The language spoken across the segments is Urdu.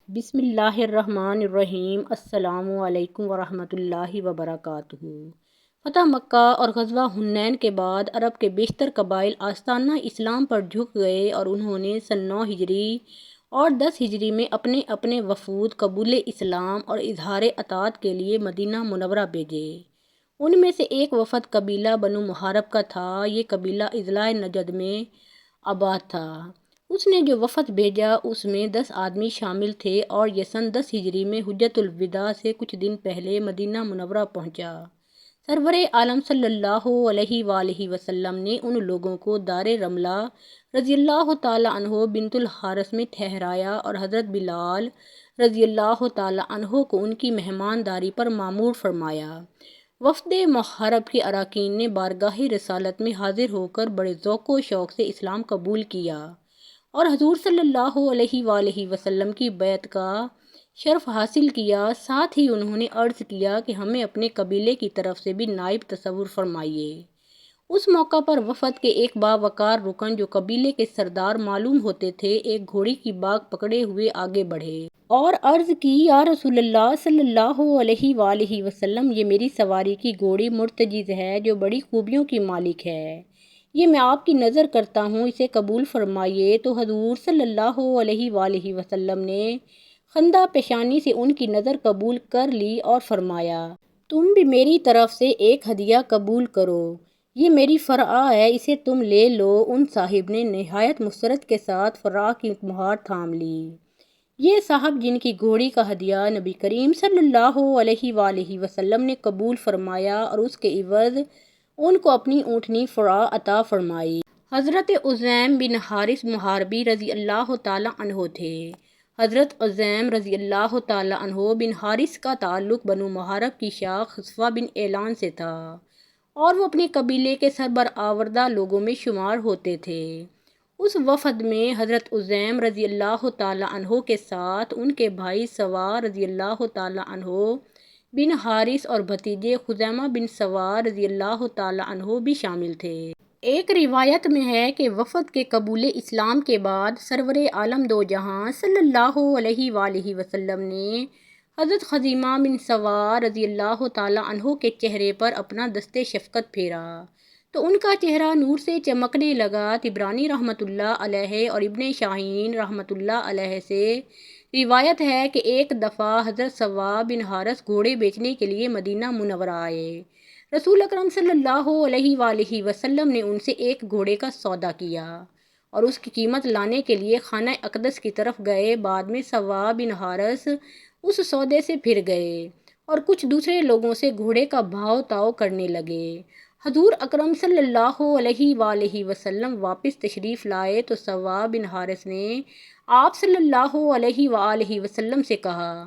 بسم اللہ الرحمن الرحیم۔ السلام علیکم ورحمۃ اللہ وبرکاتہ۔ فتح مکہ اور غزوہ حنین کے بعد عرب کے بیشتر قبائل آستانہ اسلام پر جھک گئے اور انہوں نے سن 9 ہجری اور 10 ہجری میں اپنے اپنے وفود قبول اسلام اور اظہار اطاعت کے لیے مدینہ منورہ بھیجے۔ ان میں سے ایک وفد قبیلہ بنو محارب کا تھا۔ یہ قبیلہ اضلاع نجد میں آباد تھا۔ اس نے جو وفد بھیجا اس میں 10 آدمی شامل تھے اور یہ سن 10 ہجری میں حجۃ الوداع سے کچھ دن پہلے مدینہ منورہ پہنچا۔ سرور عالم صلی اللہ علیہ وآلہ وسلم نے ان لوگوں کو دار رملہ رضی اللہ تعالیٰ عنہ بنت الحارث میں ٹھہرایا اور حضرت بلال رضی اللہ تعالیٰ عنہ کو ان کی مہمانداری پر مامور فرمایا۔ وفد محارب کے اراکین نے بارگاہ رسالت میں حاضر ہو کر بڑے ذوق و شوق سے اسلام قبول کیا اور حضور صلی اللہ علیہ وآلہ وسلم کی بیعت کا شرف حاصل کیا۔ ساتھ ہی انہوں نے عرض کیا کہ ہمیں اپنے قبیلے کی طرف سے بھی نائب تصور فرمائیے۔ اس موقع پر وفد کے ایک باوقار رکن جو قبیلے کے سردار معلوم ہوتے تھے ایک گھوڑی کی باگ پکڑے ہوئے آگے بڑھے اور عرض کی، یا رسول اللہ صلی اللہ علیہ وآلہ وسلم، یہ میری سواری کی گھوڑی مرتجز ہے جو بڑی خوبیوں کی مالک ہے۔ یہ میں آپ کی نظر کرتا ہوں، اسے قبول فرمائیے۔ تو حضور صلی اللہ علیہ وآلہ وسلم نے خندہ پیشانی سے ان کی نظر قبول کر لی اور فرمایا، تم بھی میری طرف سے ایک ہدیہ قبول کرو، یہ میری فرع ہے، اسے تم لے لو۔ ان صاحب نے نہایت مسرت کے ساتھ فرع کی مہار تھام لی۔ یہ صاحب جن کی گھوڑی کا ہدیہ نبی کریم صلی اللہ علیہ وآلہ وسلم نے قبول فرمایا اور اس کے عوض ان کو اپنی اونٹنی فرع عطا فرمائی۔ حضرت عزیم بن حارث محاربی رضی اللہ تعالیٰ عنہ تھے۔ حضرت عزیم رضی اللہ تعالیٰ عنہ بن حارث کا تعلق بنو محارب کی شاخ خصفہ بن اعلان سے تھا اور وہ اپنے قبیلے کے سربرآوردہ لوگوں میں شمار ہوتے تھے۔ اس وفد میں حضرت عزیم رضی اللہ تعالیٰ عنہ کے ساتھ ان کے بھائی سوار رضی اللہ تعالیٰ عنہ بن حارث اور بھتیجے خزیمہ بن سوار رضی اللہ تعالیٰ عنہ بھی شامل تھے۔ ایک روایت میں ہے کہ وفد کے قبول اسلام کے بعد سرور عالم دو جہاں صلی اللہ علیہ وآلہ وسلم نے حضرت خزیمہ بن سوار رضی اللہ تعالیٰ عنہ کے چہرے پر اپنا دست شفقت پھیرا تو ان کا چہرہ نور سے چمکنے لگا۔ طبرانی رحمۃ اللہ علیہ اور ابن شاہین رحمۃ اللہ علیہ سے روایت ہے کہ ایک دفعہ حضرت سوار بن حارث گھوڑے بیچنے کے لیے مدینہ منورہ آئے۔ رسول اکرم صلی اللہ علیہ وآلہ وسلم نے ان سے ایک گھوڑے کا سودا کیا اور اس کی قیمت لانے کے لیے خانہ اقدس کی طرف گئے۔ بعد میں سوار بن حارث اس سودے سے پھر گئے اور کچھ دوسرے لوگوں سے گھوڑے کا بھاؤ تاؤ کرنے لگے۔ حضور اکرم صلی اللہ علیہ وآلہ وسلم واپس تشریف لائے تو سوار بن حارث نے آپ صلی اللہ علیہ وآلہ وسلم سے کہا،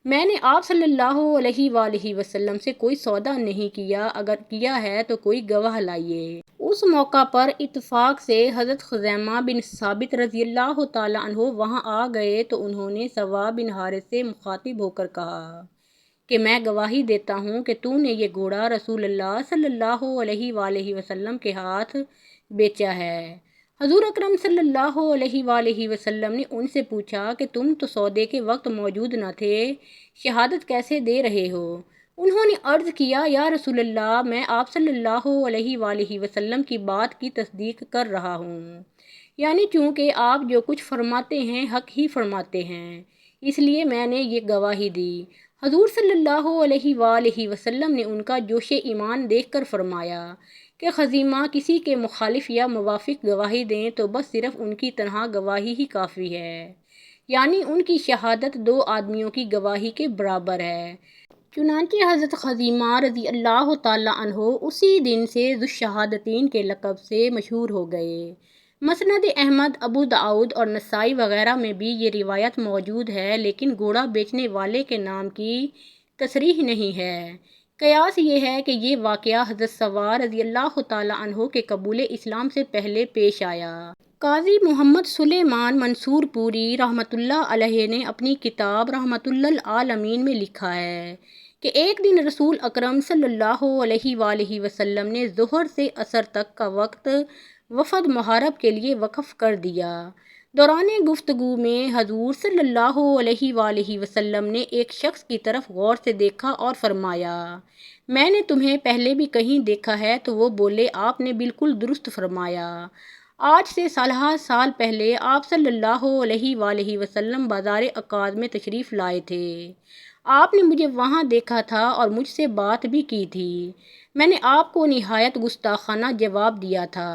میں نے آپ صلی اللہ علیہ وآلہ وسلم سے کوئی سودا نہیں کیا، اگر کیا ہے تو کوئی گواہ لائیے۔ اس موقع پر اتفاق سے حضرت خزیمہ بن ثابت رضی اللہ تعالیٰ عنہ وہاں آ گئے تو انہوں نے سوار بن حارث سے مخاطب ہو کر کہا کہ میں گواہی دیتا ہوں کہ تو نے یہ گھوڑا رسول اللہ صلی اللہ علیہ وآلہ وسلم کے ہاتھ بیچا ہے۔ حضور اکرم صلی اللہ علیہ وآلہ وسلم نے ان سے پوچھا کہ تم تو سودے کے وقت موجود نہ تھے، شہادت کیسے دے رہے ہو؟ انہوں نے عرض کیا، یا رسول اللہ، میں آپ صلی اللہ علیہ وآلہ وسلم کی بات کی تصدیق کر رہا ہوں، یعنی چونکہ آپ جو کچھ فرماتے ہیں حق ہی فرماتے ہیں، اس لیے میں نے یہ گواہی دی۔ حضور صلی اللہ علیہ وآلہ وسلم نے ان کا جوش ایمان دیکھ کر فرمایا کہ خزیمہ کسی کے مخالف یا موافق گواہی دیں تو بس صرف ان کی تنہا گواہی ہی کافی ہے، یعنی ان کی شہادت 2 آدمیوں کی گواہی کے برابر ہے۔ چنانچہ حضرت خزیمہ رضی اللہ تعالیٰ عنہ اسی دن سے ذو الشہادتین کے لقب سے مشہور ہو گئے۔ مسند احمد، ابو داؤد اور نسائی وغیرہ میں بھی یہ روایت موجود ہے، لیکن گھوڑا بیچنے والے کے نام کی تصریح نہیں ہے۔ قیاس یہ ہے کہ یہ واقعہ حضرت سوار رضی اللہ تعالیٰ عنہ کے قبول اسلام سے پہلے پیش آیا۔ قاضی محمد سلیمان منصور پوری رحمۃ اللہ علیہ نے اپنی کتاب رحمۃ للعالمین میں لکھا ہے کہ ایک دن رسول اکرم صلی اللہ علیہ وآلہ وسلم نے ظہر سے عصر تک کا وقت وفد محارب کے لیے وقف کر دیا۔ دوران گفتگو میں حضور صلی اللہ علیہ وآلہ وسلم نے ایک شخص کی طرف غور سے دیکھا اور فرمایا، میں نے تمہیں پہلے بھی کہیں دیکھا ہے؟ تو وہ بولے، آپ نے بالکل درست فرمایا، آج سے سالہ سال پہلے آپ صلی اللہ علیہ وآلہ وسلم بازار عکاظ میں تشریف لائے تھے۔ آپ نے مجھے وہاں دیکھا تھا اور مجھ سے بات بھی کی تھی۔ میں نے آپ کو نہایت گستاخانہ جواب دیا تھا۔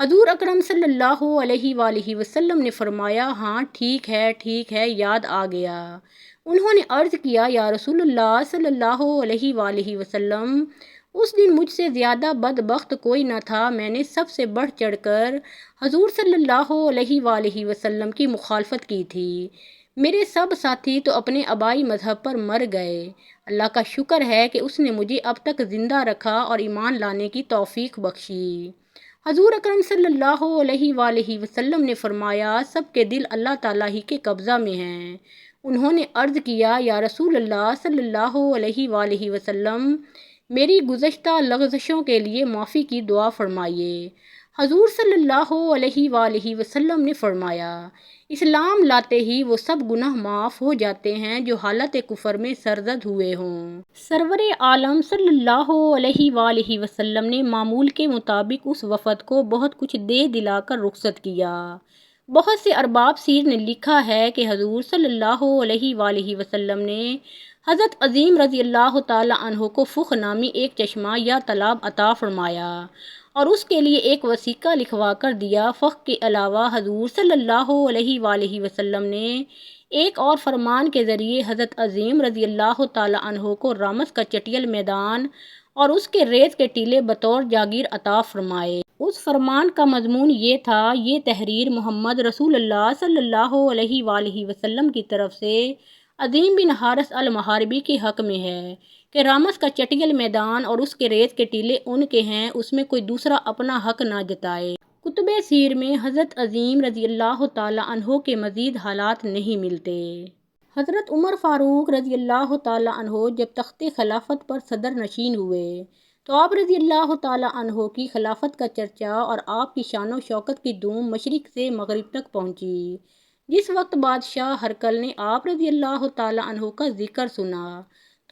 حضور اکرم صلی اللہ علیہ وآلہ وسلم نے فرمایا، ہاں ٹھیک ہے، یاد آ گیا۔ انہوں نے عرض کیا، یا رسول اللہ صلی اللہ علیہ وآلہ وسلم، اس دن مجھ سے زیادہ بدبخت کوئی نہ تھا۔ میں نے سب سے بڑھ چڑھ کر حضور صلی اللہ علیہ وآلہ وسلم کی مخالفت کی تھی۔ میرے سب ساتھی تو اپنے آبائی مذہب پر مر گئے۔ اللہ کا شکر ہے کہ اس نے مجھے اب تک زندہ رکھا اور ایمان لانے کی توفیق بخشی۔ حضور اکرم صلی اللہ علیہ وآلہ وسلم نے فرمایا، سب کے دل اللہ تعالیٰ ہی کے قبضہ میں ہیں۔ انہوں نے عرض کیا، یا رسول اللہ صلی اللہ علیہ وآلہ وسلم، میری گزشتہ لغزشوں کے لیے معافی کی دعا فرمائیے۔ حضور صلی اللہ علیہ وآلہ وسلم نے فرمایا، اسلام لاتے ہی وہ سب گناہ معاف ہو جاتے ہیں جو حالت کفر میں سرزد ہوئے ہوں۔ سرور عالم صلی اللہ علیہ وآلہ وسلم نے معمول کے مطابق اس وفد کو بہت کچھ دے دلا کر رخصت کیا۔ بہت سے ارباب سیر نے لکھا ہے کہ حضور صلی اللہ علیہ وآلہ وسلم نے حضرت عظیم رضی اللہ تعالی عنہ کو فخ نامی ایک چشمہ یا تالاب عطا فرمایا اور اس کے لیے ایک وثیقہ لکھوا کر دیا۔ فخ کے علاوہ حضور صلی اللہ علیہ وآلہ وسلم نے ایک اور فرمان کے ذریعے حضرت عظیم رضی اللہ تعالی عنہ کو رامس کا چٹیل میدان اور اس کے ریت کے ٹیلے بطور جاگیر عطا فرمائے۔ اس فرمان کا مضمون یہ تھا، یہ تحریر محمد رسول اللہ صلی اللہ علیہ وآلہ وسلم کی طرف سے عظیم بن حارث المحاربی کے حق میں ہے کہ رامس کا چٹیل میدان اور اس کے ریت کے ٹیلے ان کے ہیں، اس میں کوئی دوسرا اپنا حق نہ جتائے۔ کتب سیر میں حضرت عظیم رضی اللہ تعالی عنہ کے مزید حالات نہیں ملتے۔ حضرت عمر فاروق رضی اللہ تعالی عنہ جب تخت خلافت پر صدر نشین ہوئے تو آپ رضی اللہ تعالی عنہ کی خلافت کا چرچا اور آپ کی شان و شوکت کی دھوم مشرق سے مغرب تک پہنچی۔ جس وقت بادشاہ ہرقل نے آپ رضی اللہ تعالی عنہ کا ذکر سنا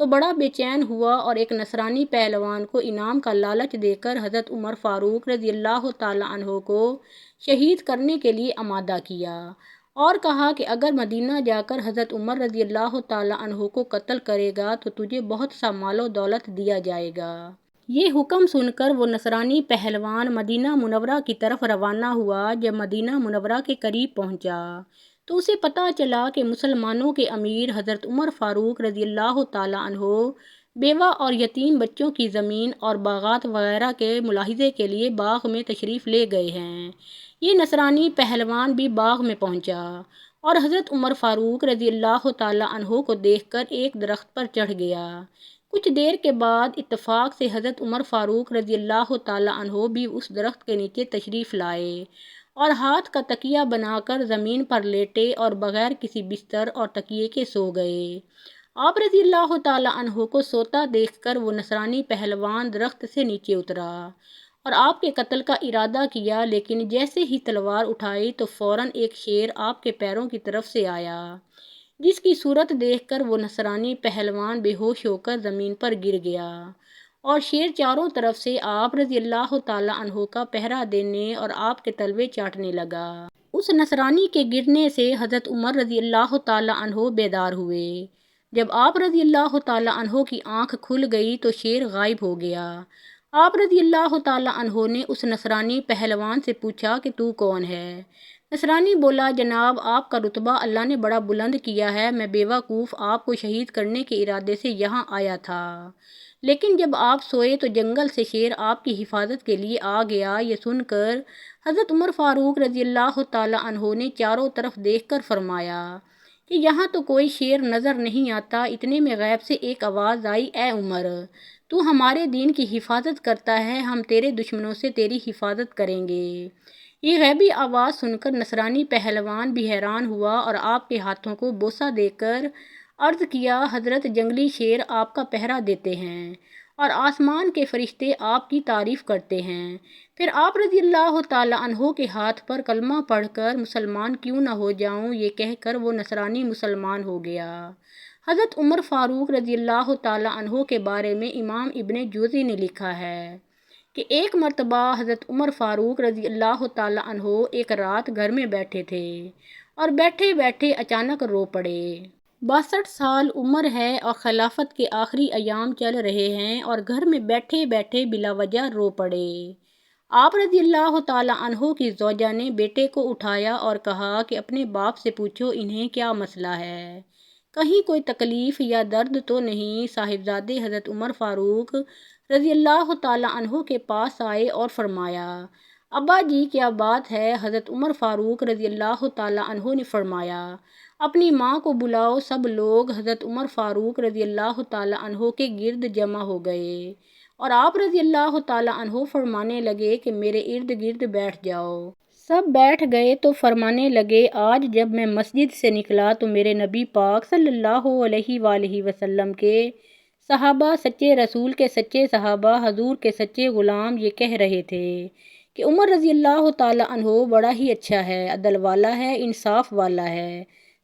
تو بڑا بے چین ہوا اور ایک نصرانی پہلوان کو انعام کا لالچ دے کر حضرت عمر فاروق رضی اللہ تعالی عنہ کو شہید کرنے کے لیے آمادہ کیا اور کہا کہ اگر مدینہ جا کر حضرت عمر رضی اللہ تعالی عنہ کو قتل کرے گا تو تجھے بہت سا مال و دولت دیا جائے گا۔ یہ حکم سن کر وہ نصرانی پہلوان مدینہ منورہ کی طرف روانہ ہوا۔ جب مدینہ منورہ کے قریب پہنچا تو اسے پتہ چلا کہ مسلمانوں کے امیر حضرت عمر فاروق رضی اللہ تعالی عنہ بیوہ اور یتیم بچوں کی زمین اور باغات وغیرہ کے ملاحظے کے لیے باغ میں تشریف لے گئے ہیں۔ یہ نصرانی پہلوان بھی باغ میں پہنچا اور حضرت عمر فاروق رضی اللہ تعالی عنہ کو دیکھ کر ایک درخت پر چڑھ گیا۔ کچھ دیر کے بعد اتفاق سے حضرت عمر فاروق رضی اللہ تعالی عنہ بھی اس درخت کے نیچے تشریف لائے اور ہاتھ کا تکیہ بنا کر زمین پر لیٹے اور بغیر کسی بستر اور تکیے کے سو گئے۔ آپ رضی اللہ تعالی عنہ کو سوتا دیکھ کر وہ نصرانی پہلوان درخت سے نیچے اترا اور آپ کے قتل کا ارادہ کیا، لیکن جیسے ہی تلوار اٹھائی تو فوراً ایک شیر آپ کے پیروں کی طرف سے آیا، جس کی صورت دیکھ کر وہ نصرانی پہلوان بے ہوش ہو کر زمین پر گر گیا اور شیر چاروں طرف سے آپ رضی اللہ تعالی عنہ کا پہرا دینے اور آپ کے تلوے چاٹنے لگا۔ اس نصرانی کے گرنے سے حضرت عمر رضی اللہ تعالی عنہ بیدار ہوئے۔ جب آپ رضی اللہ تعالی عنہ کی آنکھ کھل گئی تو شیر غائب ہو گیا۔ آپ رضی اللہ تعالی عنہ نے اس نصرانی پہلوان سے پوچھا کہ تو کون ہے؟ نصرانی بولا، جناب آپ کا رتبہ اللہ نے بڑا بلند کیا ہے، میں بے وقوف آپ کو شہید کرنے کے ارادے سے یہاں آیا تھا، لیکن جب آپ سوئے تو جنگل سے شیر آپ کی حفاظت کے لیے آ گیا۔ یہ سن کر حضرت عمر فاروق رضی اللہ تعالی عنہ نے چاروں طرف دیکھ کر فرمایا کہ یہاں تو کوئی شیر نظر نہیں آتا۔ اتنے میں غیب سے ایک آواز آئی، اے عمر، تو ہمارے دین کی حفاظت کرتا ہے، ہم تیرے دشمنوں سے تیری حفاظت کریں گے۔ یہ غیبی آواز سن کر نصرانی پہلوان بھی حیران ہوا اور آپ کے ہاتھوں کو بوسہ دے کر عرض کیا، حضرت جنگلی شیر آپ کا پہرا دیتے ہیں اور آسمان کے فرشتے آپ کی تعریف کرتے ہیں۔ پھر آپ رضی اللہ تعالیٰ عنہ کے ہاتھ پر کلمہ پڑھ کر مسلمان کیوں نہ ہو جاؤں، یہ کہہ کر وہ نصرانی مسلمان ہو گیا۔ حضرت عمر فاروق رضی اللہ تعالیٰ عنہ کے بارے میں امام ابن جوزی نے لکھا ہے کہ ایک مرتبہ حضرت عمر فاروق رضی اللہ تعالیٰ عنہ ایک رات گھر میں بیٹھے تھے اور بیٹھے بیٹھے اچانک رو پڑے۔ 62 سال عمر ہے اور خلافت کے آخری ایام چل رہے ہیں اور گھر میں بیٹھے بیٹھے بلا وجہ رو پڑے۔ آپ رضی اللہ تعالیٰ عنہ کی زوجہ نے بیٹے کو اٹھایا اور کہا کہ اپنے باپ سے پوچھو انہیں کیا مسئلہ ہے، کہیں کوئی تکلیف یا درد تو نہیں۔ صاحبزادے حضرت عمر فاروق رضی اللہ تعالیٰ عنہ کے پاس آئے اور فرمایا، ابا جی کیا بات ہے؟ حضرت عمر فاروق رضی اللہ تعالیٰ عنہ نے فرمایا، اپنی ماں کو بلاؤ۔ سب لوگ حضرت عمر فاروق رضی اللہ تعالیٰ عنہ کے گرد جمع ہو گئے اور آپ رضی اللہ تعالیٰ عنہ فرمانے لگے کہ میرے ارد گرد بیٹھ جاؤ۔ سب بیٹھ گئے تو فرمانے لگے، آج جب میں مسجد سے نکلا تو میرے نبی پاک صلی اللہ علیہ وآلہ وسلم کے صحابہ، سچے رسول کے سچے صحابہ، حضور کے سچے غلام یہ کہہ رہے تھے کہ عمر رضی اللہ تعالیٰ عنہ بڑا ہی اچھا ہے، عدل والا ہے، انصاف والا ہے۔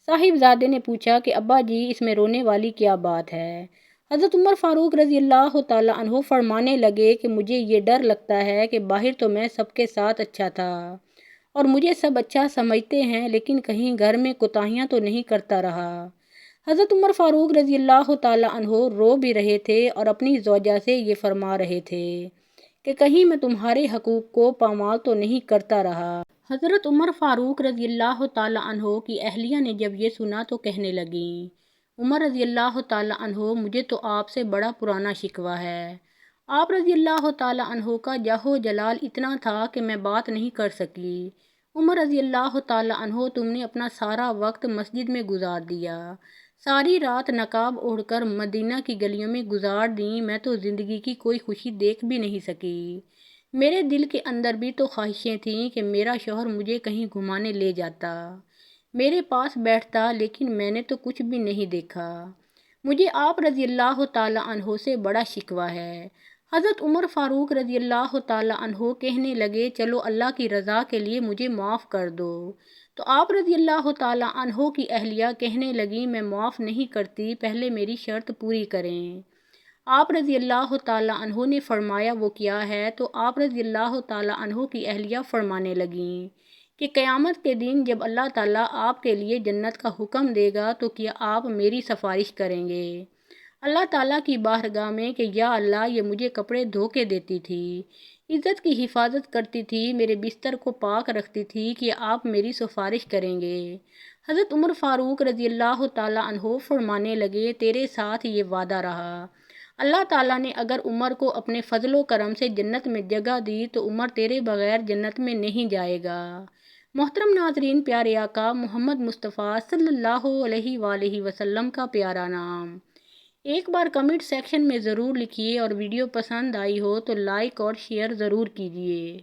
صاحبزادے نے پوچھا کہ ابا جی اس میں رونے والی کیا بات ہے؟ حضرت عمر فاروق رضی اللہ تعالیٰ عنہ فرمانے لگے کہ مجھے یہ ڈر لگتا ہے کہ باہر تو میں سب کے ساتھ اچھا تھا اور مجھے سب اچھا سمجھتے ہیں، لیکن کہیں گھر میں کوتاہیاں تو نہیں کرتا رہا۔ حضرت عمر فاروق رضی اللہ تعالیٰ عنہ رو بھی رہے تھے اور اپنی زوجہ سے یہ فرما رہے تھے کہ کہیں میں تمہارے حقوق کو پامال تو نہیں کرتا رہا۔ حضرت عمر فاروق رضی اللہ تعالیٰ عنہ کی اہلیہ نے جب یہ سنا تو کہنے لگیں، عمر رضی اللہ تعالیٰ عنہ مجھے تو آپ سے بڑا پرانا شکوہ ہے۔ آپ رضی اللہ تعالیٰ عنہ کا جاہ و جلال اتنا تھا کہ میں بات نہیں کر سکی۔ عمر رضی اللہ تعالیٰ عنہ تم نے اپنا سارا وقت مسجد میں گزار دیا، ساری رات نقاب اوڑھ کر مدینہ کی گلیوں میں گزار دیں، میں تو زندگی کی کوئی خوشی دیکھ بھی نہیں سکی۔ میرے دل کے اندر بھی تو خواہشیں تھیں کہ میرا شوہر مجھے کہیں گھمانے لے جاتا، میرے پاس بیٹھتا، لیکن میں نے تو کچھ بھی نہیں دیکھا۔ مجھے آپ رضی اللہ تعالیٰ عنہ سے بڑا شکوہ ہے۔ حضرت عمر فاروق رضی اللہ تعالیٰ عنہ کہنے لگے، چلو اللہ کی رضا کے لیے مجھے معاف کر دو۔ تو آپ رضی اللہ تعالیٰ عنہ کی اہلیہ کہنے لگیں، میں معاف نہیں کرتی، پہلے میری شرط پوری کریں۔ آپ رضی اللہ تعالیٰ عنہ نے فرمایا، وہ کیا ہے؟ تو آپ رضی اللہ تعالیٰ عنہ کی اہلیہ فرمانے لگیں کہ قیامت کے دن جب اللہ تعالیٰ آپ کے لیے جنت کا حکم دے گا تو کیا آپ میری سفارش کریں گے اللہ تعالیٰ کی بارگاہ میں کہ یا اللہ یہ مجھے کپڑے دھو کے دیتی تھی، عزت کی حفاظت کرتی تھی، میرے بستر کو پاک رکھتی تھی، کہ آپ میری سفارش کریں گے؟ حضرت عمر فاروق رضی اللہ تعالیٰ عنہ فرمانے لگے، تیرے ساتھ یہ وعدہ رہا، اللہ تعالیٰ نے اگر عمر کو اپنے فضل و کرم سے جنت میں جگہ دی تو عمر تیرے بغیر جنت میں نہیں جائے گا۔ محترم ناظرین، پیارے آقا محمد مصطفیٰ صلی اللہ علیہ وآلہ وسلم کا پیارا نام ایک بار کمنٹ سیکشن میں ضرور لکھیے، اور ویڈیو پسند آئی ہو تو لائک اور شیئر ضرور کیجیے۔